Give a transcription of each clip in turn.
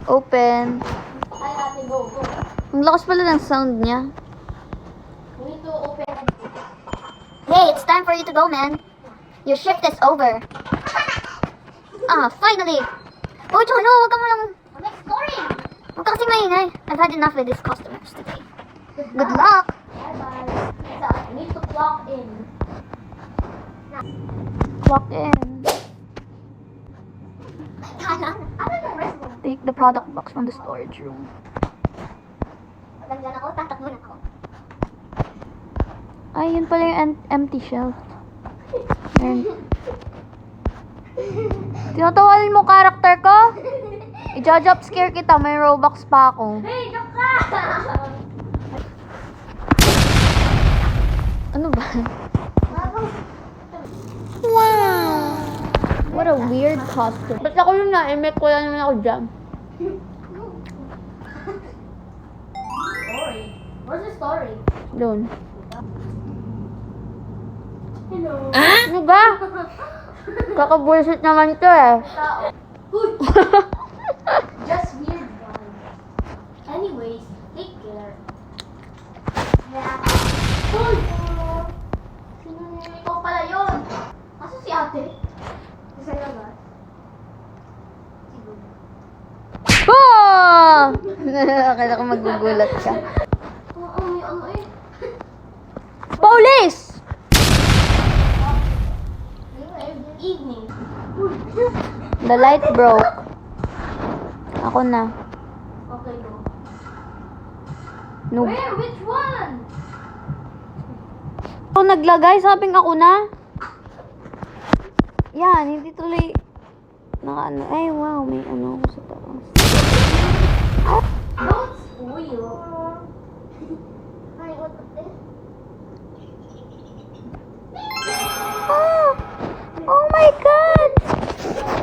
Open. Ay, ate, go, go. Ang lakas pala ng sound niya. We need to open. Hey, it's time for you to go, man. Your shift is over. Finally! Oh, Cholo, huwag ka mo lang... I'm exploring. Huwag ka kasi maingay. I've had enough with these customers today. Good luck! Bye-bye. We need to clock in. Clock in. Ano yung restroom? Take the product box from the storage room. Nandiyan ako, tatakbo na ako. Ay, yun pala yung empty shelf. Ayan. Tinatawanan mo character ko? I-jump scare kita, may Robux pa ako. Hey, joke ka! Ano ba? Wow! What a weird costume. Ba't ako yun na-emek? Wala naman ako dyan. Story. What's the story? Doon. Hello. Ano ba? Kaka-bullshit naman to eh. Tao. Uy! Just weird one. Anyways, take care. Yeah. Uy! Sino niya? Ikaw pala yun. Kaso si ate? Sa labas? Siguro. Oh! Akala ko magugulat ka. Oo, may ano eh. Police! Anyway, evening. The light broke. Ako na. Okay, go. Noob. Where? Which one? Ako naglagay, sabing ako na. Yan, hindi tuloy. Naka ano. Ay, wow, may ano ako sa taas. Don't spoil. Hi, what is this? Ah! Oh my God!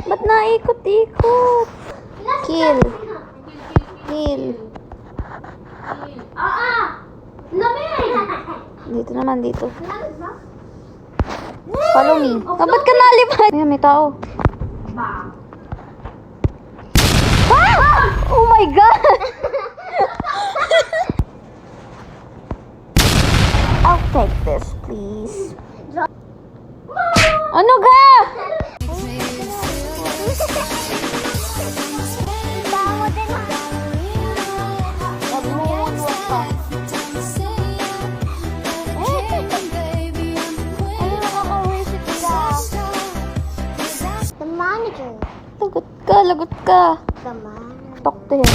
Ba't naikot-ikot? Kill. Kill. Lamig! Dito naman, dito. Follow me. Ah, ba't ka nalipan? Ayan, may tao. Ba? Ah! Oh my God! I'll take this, please. Ano ga? The manager. Lagot ka, lagot ka. The manager. Talk to him.